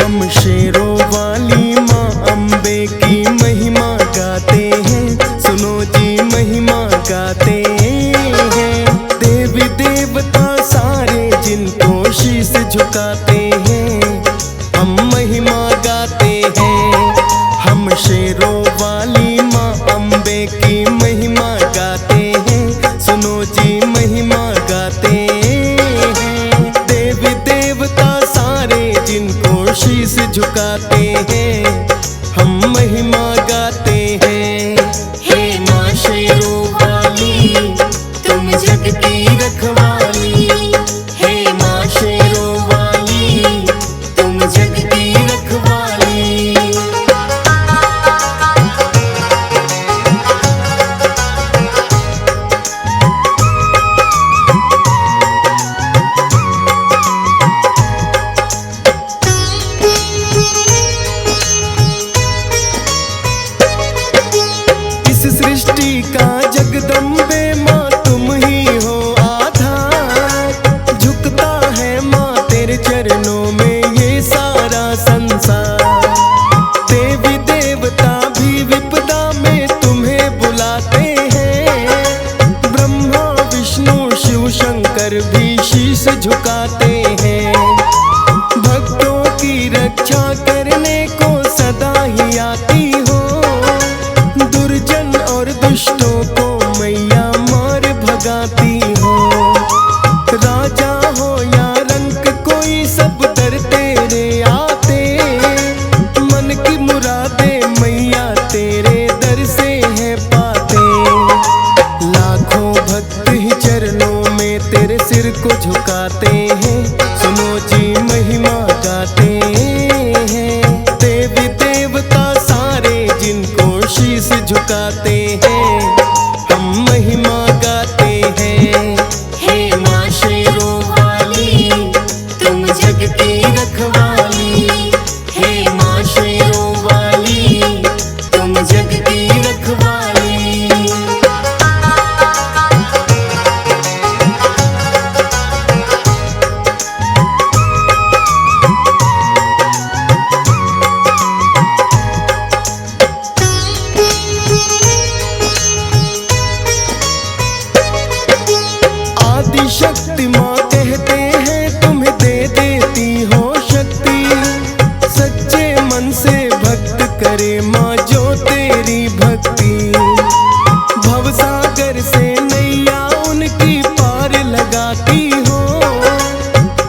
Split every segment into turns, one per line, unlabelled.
हम शेरों वाली माँ अम्बे की महिमा गाते हैं। सुनो जी महिमा गाते हैं। देवी देवता सारे जिनको शीश झुकाते हैं, हम महिमा गाते हैं। हम शेरों वाली माँ अम्बे की महिमा गाते हैं। सुनो जी महिमा गाते हैं। देवी देवता सारे जिनको शीश झुकाते हैं, हम महिमा गाते हैं।
हे माँ शेरों वाली तुम जग की रखवाली, हे माँ शेरों वाली तुम जग की रखवाली।
सृष्टि का जगदम्बे माँ तुम ही हो आधार। झुकता है माँ तेरे चरणों में ये सारा संसार। देवी देवता भी विपदा में तुम्हें बुलाते हैं। ब्रह्मा विष्णु शिव शंकर भी शीश झुकाते हैं। भक्तों की रक्षा करने को सदा ही आती हो। दुर्जन और दुष्टों को मैया मार भगाती हो। राजा हो या रंक कोई सब दर तेरे आते। मन की मुरादे मैया तेरे दर से है पाते। लाखों भक्त ही चरणों में तेरे सिर को झुकाते हैं। सुनो जी महिमा गाते हैं। देवी देवता सारे जिनको शीश झुकाते हैं, हम महिमा गाते हैं।
हे माँ शेरों वाली तुम जग की रखवाली, हे माँ शेरों वाली तुम जग की रखवाली।
आदि शक्ति माँ कहते हैं तुम्हें दे देती हो शक्ति। सच्चे मन से भक्त करे माँ जो तेरी भक्ति। भवसागर से नैया उनकी पार लगाती हो।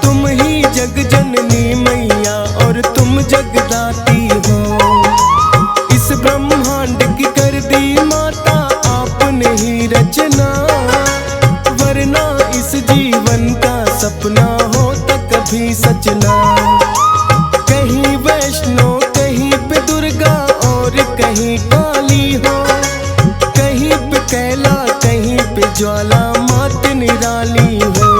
तुम ही जग जननी मैया और तुम जगदाती हो। इस ब्रह्मांड की कर दी माता आपने ही रचना। वरना इस जीवन का सपना हो तो कभी सजना। कहीं वैष्णो कहीं पे दुर्गा और कहीं काली हो। कहीं पे कैला कहीं पे ज्वाला मात निराली हो।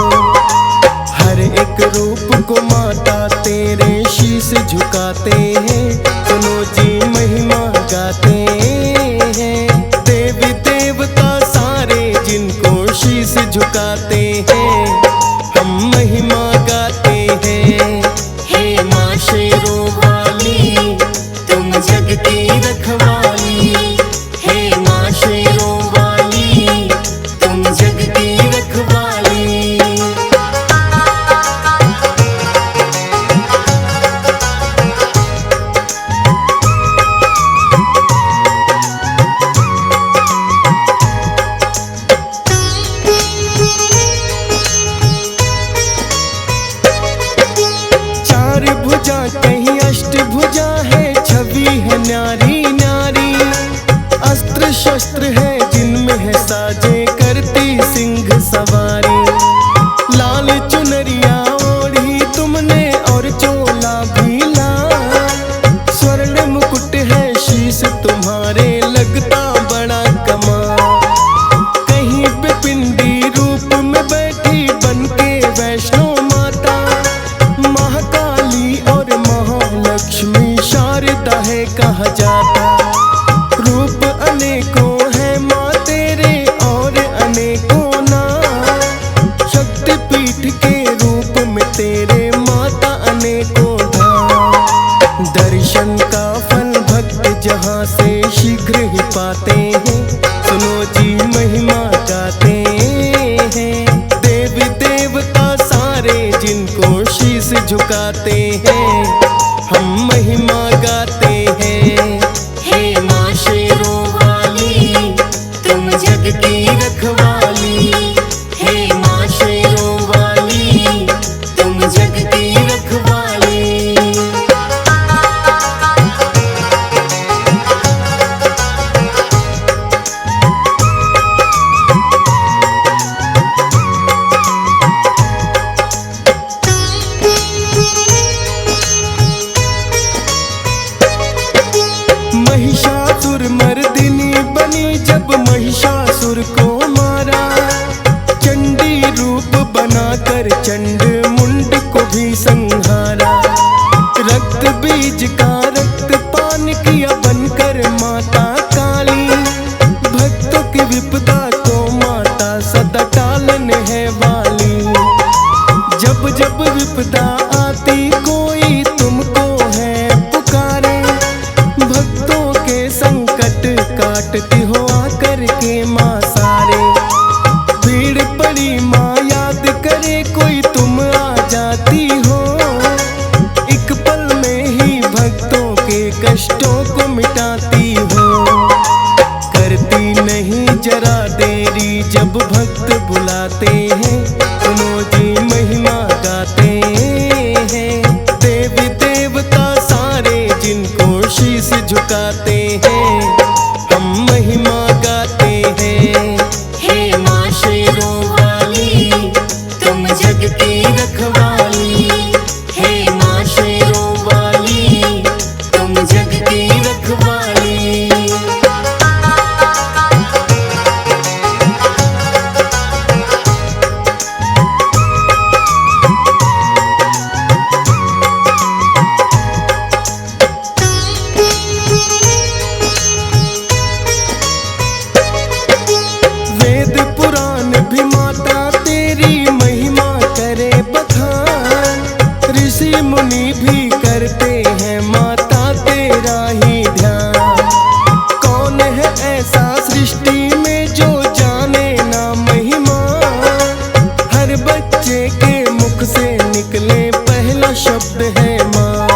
हर एक रूप को माता तेरे शीश झुकाते हैं। सुनो जी महिमा गाते हैं। देवी देवता सारे जिनको शीश झुकाते हैं, हम महिमा गाते हैं।
हे माँ शेरों वाली तुम जग की रखवाली, हे माँ शेरों वाली तुम जग की रखवाली।
चार भुजा कहीं अष्टभुजा है, छवि है न्यारी न्यारी। अस्त्र शस्त्र है जिनमें है साजे करती सिंह सवारी। लाल चुनरिया ओढ़ी तुमने और चोला भी लाल। स्वर्ण मुकुट है शीश तुम्हारे लगता बड़ा कमाल। कहीं पे पिंडी रूप में बैठी बनके वैष्णो माता। महाकाली और महालक्ष्मी शारदा है कहा जाता। रूप अनेकों है माँ तेरे और अनेकों नाम। शक्तिपीठ के रूप में तेरे माता अनेकों धाम। दर्शन का फल भक्त जहाँ से शीघ्र ही पाते हैं। सुनो जी महिमा गाते हैं, देवी देवता सारे जिनको शीश झुकाते हैं, हम महिमा गाते हैं।
हे माँ शेरों वाली तुम जग की रखवाली, हे माँ शेरों वाली तुम जग की रखवाली।
महिषासुर मर्दिनी बनी जब महिषासुर को मारा, चंडी रूप बनाकर चंड मुंड को भी संहारा। रक्त बीज का रक्त पान किया बनकर माता काली, भक्तों की विपदा को माता सदा टालन है वाली। जब जब विपदा आती कोई तुमको है पुकारे, भक्तों के संकट काटती हो आकर के माँ सारे। भीड़ पड़ी माँ याद करे कोई तुम आ जाती हो, एक पल में ही भक्तों के कष्टों को मिटाती हो। करती नहीं जरा देरी जब भक्त बुलाते हैं, सुनो जी महिमा गाते हैं, देवी देवता सारे जिनको शीश झुकाते हैं, हम महिमा गाते हैं।
हे माँ शेरों वाली तुम जग की रखवाली, हे माँ शेरों वाली तुम जग की रखवाली।
वेद पुराण भी माता तेरी महिमा करे बखान, ऋषि मुनि भी करते हैं माता तेरा ही ध्यान। कौन है ऐसा सृष्टि में जो जाने ना महिमा, हर बच्चे के मुख से निकले पहला शब्द है माँ।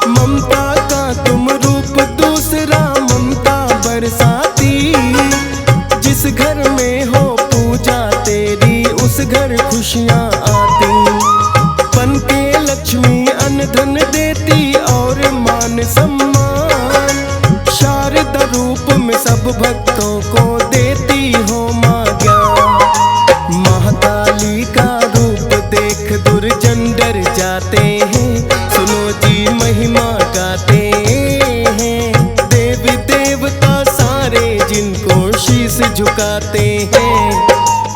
ममता का तुम रूप दूसरा ममता बरसाती, जिस घर में हो पूजा तेरी उस घर खुशियाँ आती। पन के लक्ष्मी अन्न धन देती और मान सम्मान, शारदा रूप में सब भक्तों को देती हो माँ ज्ञान। महाकाली का रूप देख दुर्जन डर जाते हैं, सुनो जी महिमा गाते हैं, देवी देवता सारे जिनको शीश झुकाते हैं,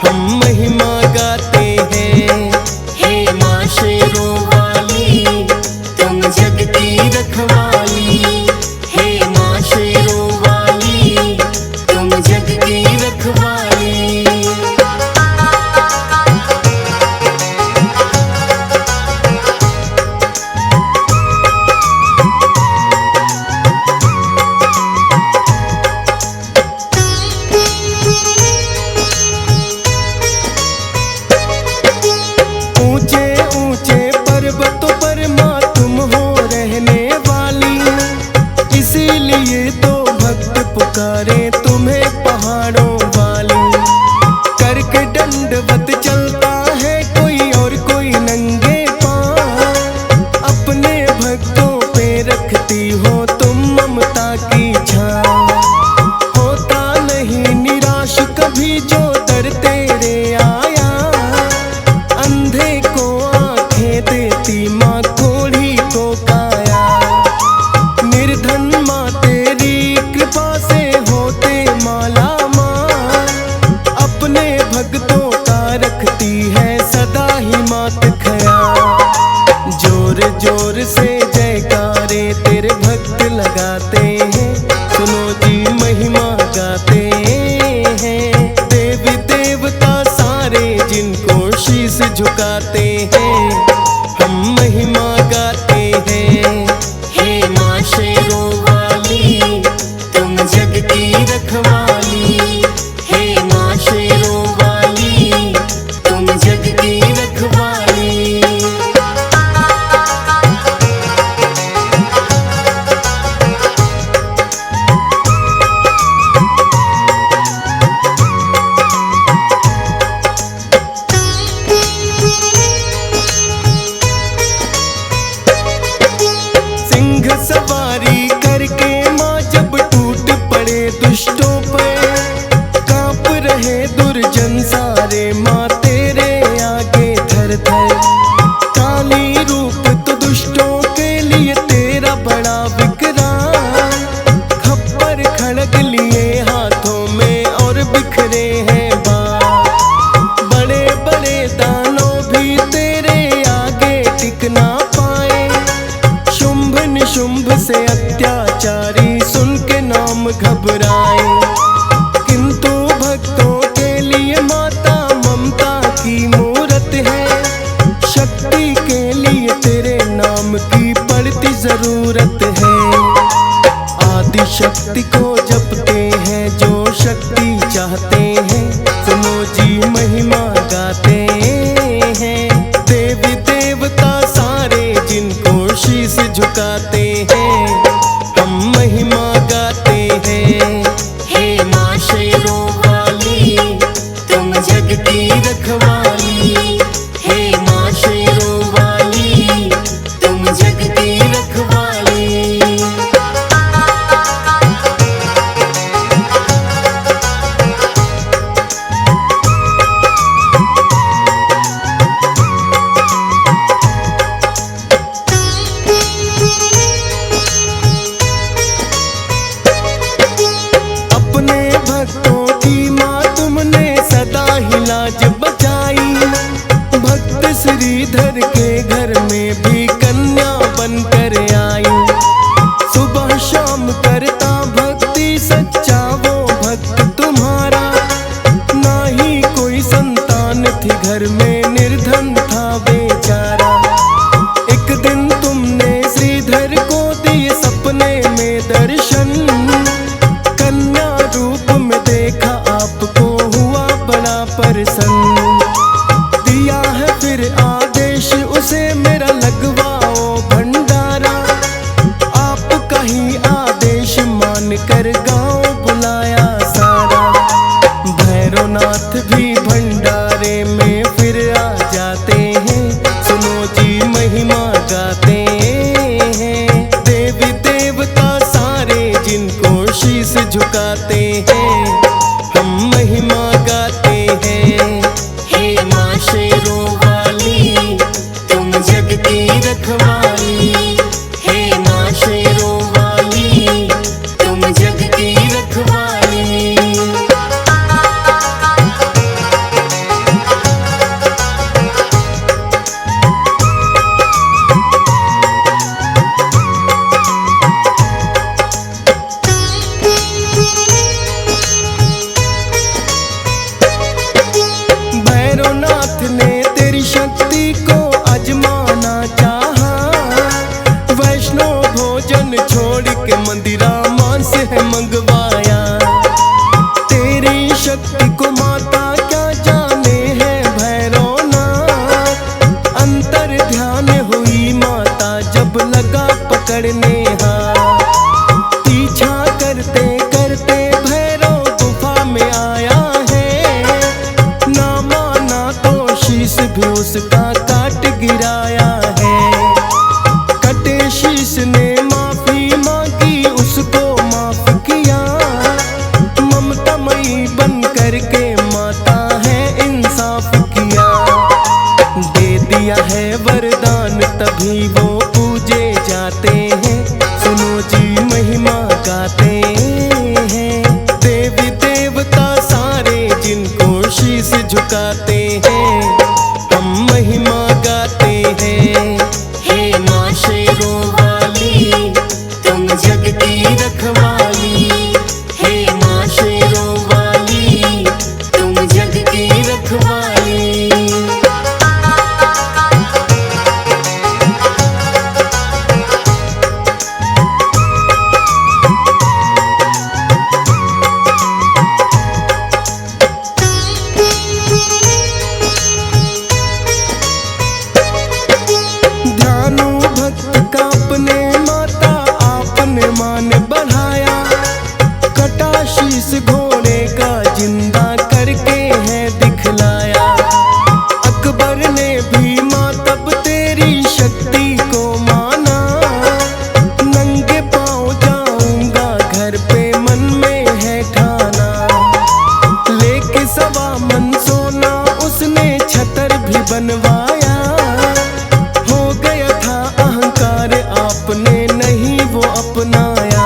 हम महिमा गाते हैं।
हे माँ शेरों वाली तुम जग की रखवाली, हे माँ शेरों वाली तुम जग की रखवाली।
ऊंचे ऊंचे पर्वतों पर माँ तुम हो रहने वाली, इसीलिए तो भक्त पुकारे तुम्हें पहाड़ों वाली। करके दंडवत चलता है कोई और कोई नंगे पाँव, अपने भक्तों पे रखती हो तुम ममता की छाँव। होता नहीं निराश कभी जो दर तेरे आया, अंधे को आंखें देती माँ कोढ़ी को काया। निर्धन माँ तेरी कृपा से होते माला माँ, अपने भक्तों का रखती है सदा ही मात ख्याल। जोर जोर से जयकारे तेरे भक्त लगाते हैं, सुनो जी महिमा गाते हैं, देवी देवता सारे जिनको शीश झुकाते हैं, हम महिमा गाते हैं। सवारी करके माँ जब टूट पड़े दुष्टों पे, कांप रहे दुर्जन सारे माँ तेरे आगे थर थर। काली रूप तो दुष्टों के लिए तेरा बड़ा विकराल, खप्पर खड़ग लिए हाथों में और बिखरे हैं बाण। बड़े बड़े दानों भी तेरे आगे टिक ना पाए, शुंभ निशुंभ से अत्याचारी सुन के नाम घबराए। किंतु भक्तों के लिए माता ममता की मूरत है, शक्ति के लिए तेरे नाम की पड़ती जरूरत है। आदि शक्ति को जपते हैं जो शक्ति चाहते हैं, सुनो जी महिमा गाते हैं। देवी देवता सारे जिनको शीश झुकाते हैं, हम महिमा गाते हैं।
हे माँ शेरों वाली तुम जग की रखवाली, हे माँ शेरों वाली तुम जग की रखवाली।
अपने भक्तों की माँ तुमने सदा ही लाज बचाई, भक्त श्रीधर के घर में भी कन्या बनकर आई। सुबह शाम करता भक्ति सच्चा वो भक्त तुम्हारा, ना ही कोई संतान थी घर में निर्धन था बेचारा। एक दिन तुमने श्रीधर को दिए सपने में दर्शन, कन्या रूप में देखा आपको हुआ बड़ा प्रसन्न। दिया है फिर आदेश उसे मेरा लगवाओ भंडारा, आपका ही आदेश मान कर गाँव बुलाया सारा। भैरवनाथ भी भंडारे में फिर आ जाते हैं, सुनो जी महिमा गाते हैं। देवी देवता सारे जिनको शीश झुकाते हैं, हम महिमा गाते हैं।
हे माँ शेरों वाली तुम जग की रखवाली, हे माँ शेरों वाली तुम जग की रखवाली।
भैरवनाथ ने तेरी शक्ति को आजमाना चाहा, वैष्णव भोजन छोड़ के मंदिरा मांस है मंगवाया। तेरी शक्ति को माता क्या जाने है भैरवनाथ, अंतर ध्यान हुई माता जब लगा पकड़ने हाथ। पीछा करते करते भैरव गुफा में आया है, ना माना तो शीश भी उसका काट गिराया है। कटे शीश ने माफी मांगी उसको माफ किया, ममतामयी बन करके माता है इंसाफ किया। दे दिया है वरदान तभी वो पूजे जाते हैं, सुनो जी महिमा गाते हैं। देवी देवता सारे जिनको शीश झुकाते हैं, हम महिमा गाते हैं।
हे माँ शेरों वाली तुम जग की रखवाली, हे माँ शेरों वाली तुम जग की रखवाली।
अपनाया।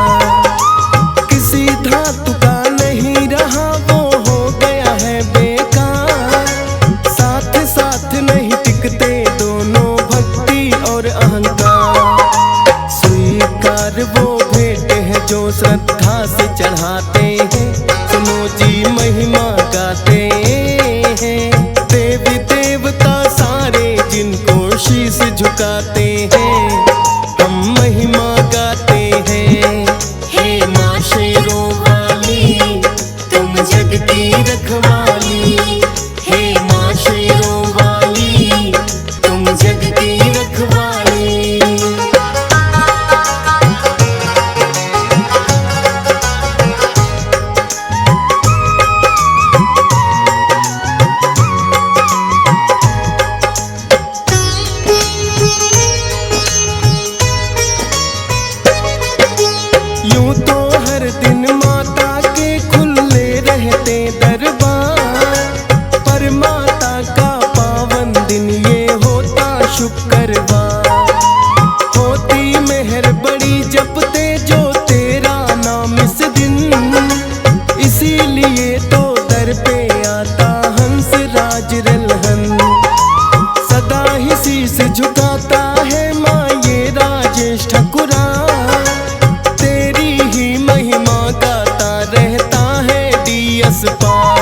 किसी धातु का नहीं रहा वो हो गया है बेकार। साथ साथ नहीं टिकते दोनों भक्ति और अहंकार। स्वीकार वो भेंट है जो श्रद्धा से चढ़ाते हैं। सुनो जी महिमा गाते हैं। देवी देवता सारे जिनको शीश झुकाते हैं, हम महिमा गाते हैं।
हे माँ शेरों वाली तुम जग की रखवाली। हे माँ शेरों वाली तुम जग की रखवाली।
यूं तो हर दिन माता के खुले रहते दरबार, पर माता का पावन दिन ये होता शुक्रवार। होती मेहर बड़ी जपते जो तेरा नाम इस दिन, इसीलिए तो दर पे आता हंस राज रलहन। सदा ही शीश झुकाता है माँ ये राजेश ठकुरा। तेरी ही महिमा गाता रहता है डीएस पार।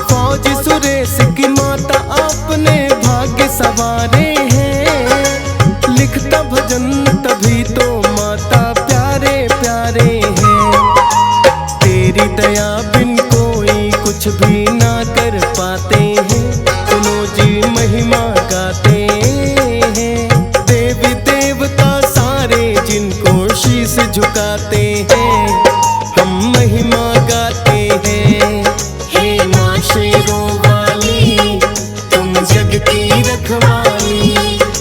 फौज सुरेश की माता आपने भाग्य सवारे हैं। लिखता भजन तभी तो